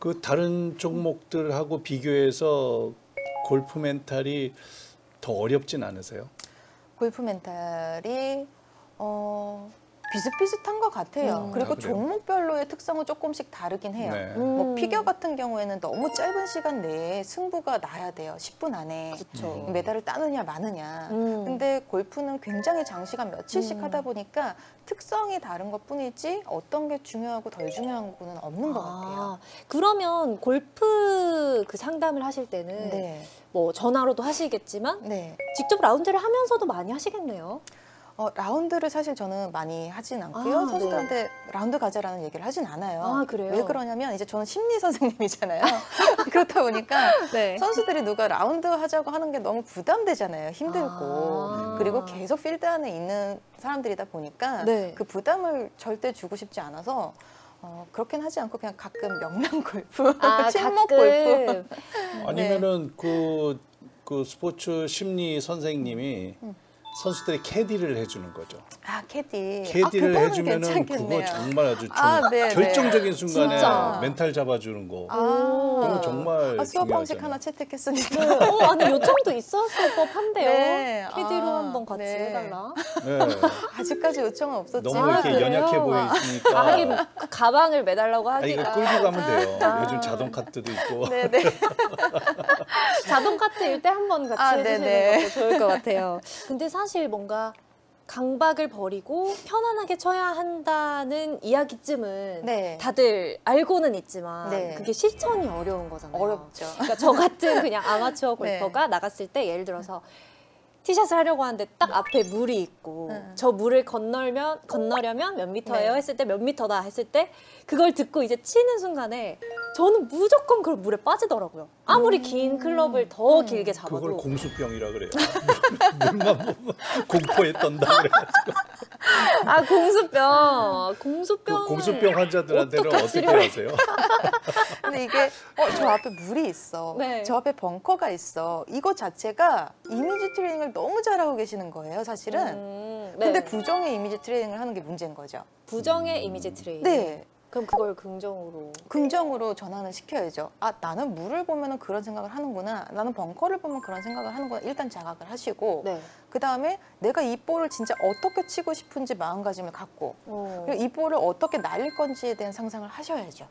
그 다른 종목들하고 비교해서 골프 멘탈이 더 어렵진 않으세요? 골프 멘탈이 비슷비슷한 것 같아요. 그리고 그래요? 종목별로의 특성은 조금씩 다르긴 해요. 네. 뭐 피겨 같은 경우에는 너무 짧은 시간 내에 승부가 나야 돼요. 10분 안에. 그쵸. 메달을 따느냐 마느냐. 근데 골프는 굉장히 장시간 며칠씩 하다 보니까 특성이 다른 것 뿐이지 어떤 게 중요하고 덜 중요한 거는 없는 것 같아요. 그러면 골프 그 상담을 하실 때는 네. 뭐 전화로도 하시겠지만 네. 직접 라운드를 하면서도 많이 하시겠네요. 라운드를 사실 저는 많이 하진 않고요. 선수들한테 라운드 가자라는 얘기를 하진 않아요. 그래요? 왜 그러냐면 이제 저는 심리 선생님이잖아요. 그렇다 보니까 네. 선수들이 누가 라운드 하자고 하는 게 너무 부담되잖아요. 힘들고. 그리고 계속 필드 안에 있는 사람들이다 보니까 네. 그 부담을 절대 주고 싶지 않아서 그렇긴 하지 않고 그냥 가끔 명랑 골프, 친목 골프. 아니면은 그 스포츠 심리 선생님이 선수들이 캐디를 해주는 거죠. 캐디. 캐디를 그거는 해주면은 괜찮겠네요. 그거 정말 아주 네, 결정적인 순간에 진짜. 멘탈 잡아주는 거. 그거 정말 수업 방식 중요하잖아요. 하나 채택했습니다. 아니 요청도 있었을 법한데요. 네. 캐디로 한번 같이 네. 해달라. 네. 아직까지 요청은 없었지만. 너무 이렇게 그래요? 연약해 보이시니까. 하긴 그 가방을 매달라고 이거 하기가 끌고 가면 돼요. 요즘 자동 카트도 있고. 네네. 자동 카트일 때 한 번 같이 해주시는 네네. 것도 좋을 것 같아요. 근데 사실 뭔가 강박을 버리고 편안하게 쳐야 한다는 이야기쯤은 네. 다들 알고는 있지만 네. 그게 실천이 어려운 거잖아요. 어렵죠. 그러니까 저 같은 그냥 아마추어 네. 골퍼가 나갔을 때 예를 들어서 티샷을 하려고 하는데 딱 앞에 물이 있고 저 물을 건너려면 몇 미터예요? 네. 했을 때 몇 미터다 했을 때 그걸 듣고 이제 치는 순간에 저는 무조건 그걸 물에 빠지더라고요. 아무리 긴 클럽을 더 길게 잡아도. 그걸 공수병이라 그래요. 물만 보면 공포에 떤다 그래가지고. 공수병. 공수병. 공수병 환자들한테는 어떻게 어떻게 치료해? 하세요? 근데 이게 저 앞에 물이 있어. 네. 저 앞에 벙커가 있어. 이거 자체가 이미지 트레이닝을 너무 잘하고 계시는 거예요, 사실은. 네. 근데 부정의 이미지 트레이닝을 하는 게 문제인 거죠. 부정의 이미지 트레이닝. 네. 그럼 그걸 긍정으로. 긍정으로 전환을 시켜야죠. 나는 물을 보면 그런 생각을 하는구나. 나는 벙커를 보면 그런 생각을 하는구나. 일단 자각을 하시고 네. 그다음에 내가 이 볼을 진짜 어떻게 치고 싶은지 마음가짐을 갖고 그리고 이 볼을 어떻게 날릴 건지에 대한 상상을 하셔야죠.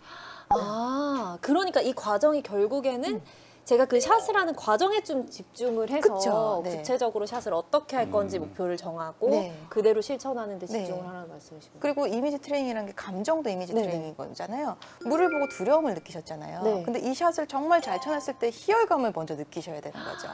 그러니까 이 과정이 결국에는 제가 그 샷을 하는 과정에 좀 집중을 해서 그쵸, 네. 구체적으로 샷을 어떻게 할 건지 목표를 정하고 네. 그대로 실천하는 데 집중을 네. 하라는 말씀이시군요. 그리고 이미지 트레이닝이라는 게 감정도 이미지 네네. 트레이닝인 거잖아요. 물을 보고 두려움을 느끼셨잖아요. 네. 근데 이 샷을 정말 잘 쳐놨을 때 희열감을 먼저 느끼셔야 되는 거죠.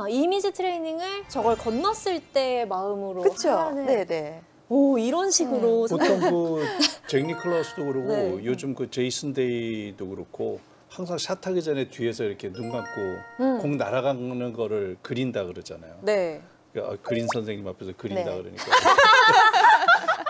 이미지 트레이닝을 저걸 건넜을 때의 마음으로 그렇죠? 하는. 네네. 오, 이런 식으로. 보통 잭 니클라우스도 그러고 네. 요즘 제이슨 데이도 그렇고 항상 샷하기 전에 뒤에서 이렇게 눈 감고 공 날아가는 거를 그린다 그러잖아요. 네. 그린 선생님 앞에서 그린다 네. 그러니까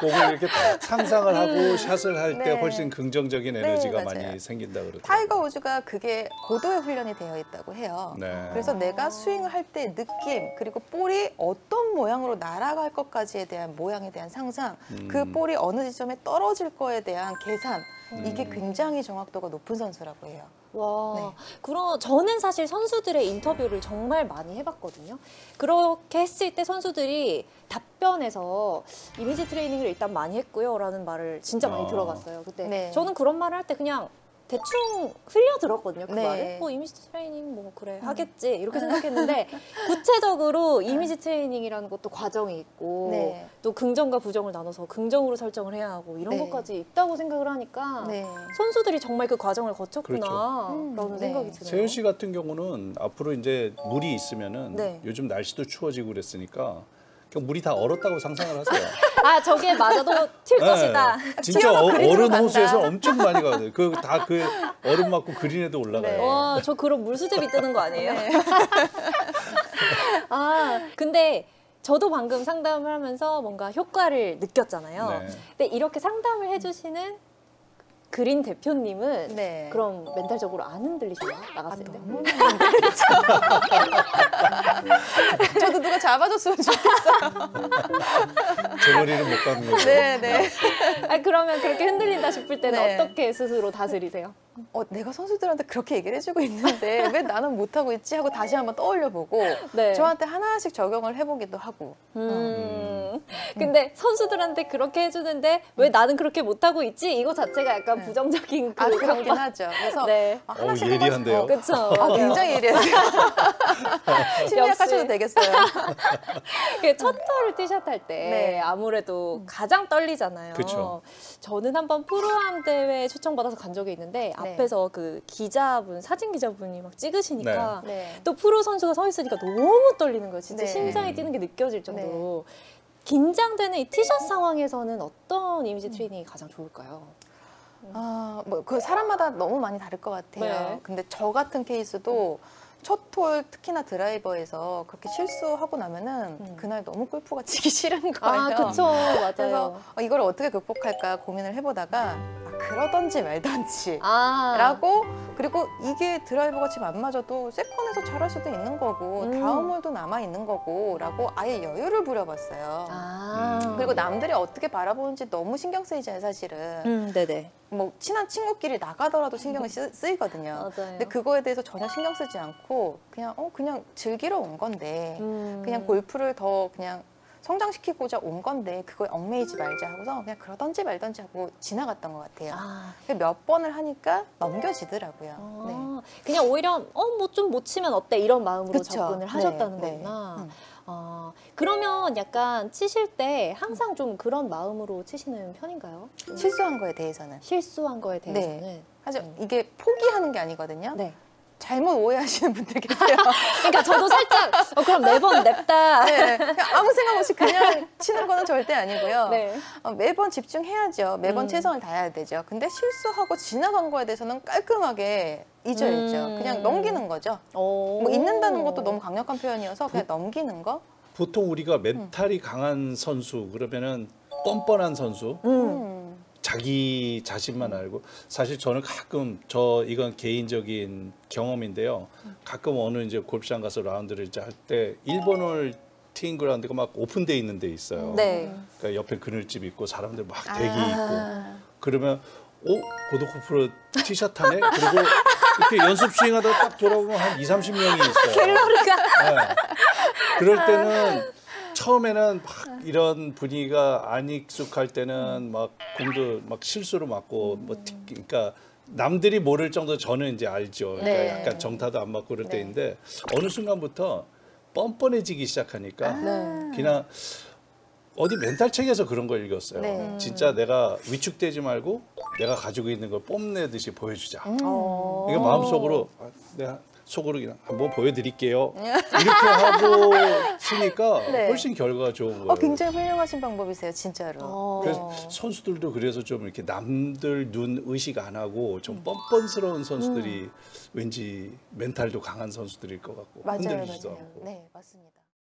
공을 이렇게 딱 상상을 하고 샷을 할 때 네. 훨씬 긍정적인 에너지가 맞아요. 많이 생긴다 그러더라고요. 타이거 우즈가 그게 고도의 훈련이 되어 있다고 해요. 네. 그래서 내가 스윙을 할 때 느낌 그리고 볼이 어떤 모양으로 날아갈 것까지에 대한 모양에 대한 상상 그 볼이 어느 지점에 떨어질 거에 대한 계산 이게 굉장히 정확도가 높은 선수라고 해요. 와, 네. 그럼 저는 사실 선수들의 인터뷰를 정말 많이 해봤거든요. 그렇게 했을 때 선수들이 답변에서 이미지 트레이닝을 일단 많이 했고요 라는 말을 진짜 많이 들어봤어요. 그때 네. 저는 그런 말을 할 때 그냥 대충 흘려 들었거든요. 그 네. 말을. 이미지 트레이닝 뭐 그래 하겠지 이렇게 생각했는데 구체적으로 이미지 트레이닝이라는 것도 과정이 있고 네. 또 긍정과 부정을 나눠서 긍정으로 설정을 해야 하고 이런 네. 것까지 있다고 생각을 하니까 네. 선수들이 정말 그 과정을 거쳤구나 그렇죠. 라는 네. 생각이 드네요. 세윤 씨 같은 경우는 앞으로 이제 물이 있으면은 네. 요즘 날씨도 추워지고 그랬으니까 그냥 물이 다 얼었다고 상상을 하세요. 저게 맞아도 튈 것이다. 진짜 튀어서 그린으로 얼음 간다. 호수에서 엄청 많이 가거든요. 그 얼음 맞고 그린에도 올라가요. 네. 와, 저 그런 물수제비 뜨는 거 아니에요? 네. 근데 저도 방금 상담을 하면서 뭔가 효과를 느꼈잖아요. 네. 근데 이렇게 상담을 해주시는 그린 대표님은 네. 그럼 멘탈적으로 안 흔들리시나요? 나갔을 때? 너무 힘들죠. 저도 누가 잡아줬으면 좋겠어요. 제 머리는 못 가는 거죠. 네, 네. 그러면 그렇게 흔들린다 싶을 때는 네. 어떻게 스스로 다스리세요? 내가 선수들한테 그렇게 얘기를 해주고 있는데 왜 나는 못하고 있지 하고 다시 한번 떠올려보고 네. 저한테 하나씩 적용을 해보기도 하고. 근데 선수들한테 그렇게 해주는데 왜 나는 그렇게 못하고 있지? 이거 자체가 약간 네. 부정적인 그 그렇긴 강박. 하죠. 그래서 네. 하나씩 예리한데요. 그렇죠. 굉장히 예리하세요. 심리학 역시. 하셔도 되겠어요. 첫 털을 티샷 할 때 네. 아무래도 가장 떨리잖아요. 그쵸. 저는 한번 프로암 대회 초청받아서 간 적이 있는데 네. 앞에서 그 기자분, 사진 기자분이 막 찍으시니까 네. 또 프로 선수가 서 있으니까 너무 떨리는 거예요. 진짜 네. 심장이 뛰는 게 느껴질 정도로. 긴장되는 이 티샷 상황에서는 어떤 이미지 트레이닝이 가장 좋을까요? 그 사람마다 너무 많이 다를 것 같아요. 네. 근데 저 같은 케이스도 첫 홀 특히나 드라이버에서 그렇게 실수하고 나면은 그날 너무 골프가 치기 싫은 거예요. 그쵸. 그래서 맞아요. 이걸 어떻게 극복할까 고민을 해보다가 그러던지 말던지 아. 라고 그리고 이게 드라이버가 지금 안 맞아도 세컨에서 잘할 수도 있는 거고 다음 홀도 남아 있는 거고 라고 아예 여유를 부려봤어요. 그리고 남들이 어떻게 바라보는지 너무 신경 쓰이잖아요, 사실은. 네네. 뭐 친한 친구끼리 나가더라도 신경이 쓰이거든요. 맞아요. 근데 그거에 대해서 전혀 신경 쓰지 않고 그냥 즐기러 온 건데 그냥 골프를 더 그냥 성장시키고자 온 건데 그거에 얽매이지 말자 하고서 그냥 그러던지 말던지 하고 지나갔던 것 같아요. 몇 번을 하니까 넘겨지더라고요. 네. 그냥 오히려 뭐 좀 못 치면 어때 이런 마음으로 그쵸. 접근을 하셨다는 네, 거구나. 그러면 약간 치실 때 항상 좀 그런 마음으로 치시는 편인가요? 실수한 거에 대해서는. 실수한 거에 대해서는. 네. 하지만 이게 포기하는 게 아니거든요. 네. 잘못 오해하시는 분들 계세요. 그러니까 저도 살짝 그럼 매번 냅다. 네, 그냥 아무 생각 없이 그냥 치는 거는 절대 아니고요. 네. 매번 집중해야죠. 매번 최선을 다해야 되죠. 근데 실수하고 지나간 거에 대해서는 깔끔하게 잊어야죠. 그냥 넘기는 거죠. 뭐 잊는다는 것도 너무 강력한 표현이어서 그냥 넘기는 거. 보통 우리가 멘탈이 강한 선수 그러면은 뻔뻔한 선수 자기 자신만 알고 사실 저는 가끔 이건 개인적인 경험인데요. 가끔 어느 이제 골프장 가서 라운드를 이제 할 때 1번홀 티잉 그라운드가 막 오픈돼 있는 데 있어요. 네. 그러니까 옆에 그늘집 있고 사람들 막 대기 있고 그러면 고도코프로 티샷 하네? 그리고 이렇게 연습 스윙하다가 딱 돌아보면 한 20-30명이 있어요. 갤러리가. 네. 그럴 때는 처음에는 막 이런 분위기가 안 익숙할 때는 막 공도 막 실수로 맞고 그러니까 남들이 모를 정도 저는 이제 알죠. 그러니까 네. 약간 정타도 안 맞고 그럴 네. 때인데 어느 순간부터 뻔뻔해지기 시작하니까 그냥 어디 멘탈 책에서 그런 걸 읽었어요. 네. 진짜 내가 위축되지 말고 내가 가지고 있는 걸 뽐내듯이 보여주자. 이게 마음속으로 내가 속으로 그냥 한번 보여드릴게요. 이렇게 하고 치니까 네. 훨씬 결과가 좋은 거예요. 굉장히 훌륭하신 방법이세요, 진짜로. 그래서 선수들도 그래서 좀 이렇게 남들 눈 의식 안 하고 좀 뻔뻔스러운 선수들이 왠지 멘탈도 강한 선수들일 것 같고 맞아요, 흔들리지도 맞아요. 않고. 네, 맞습니다.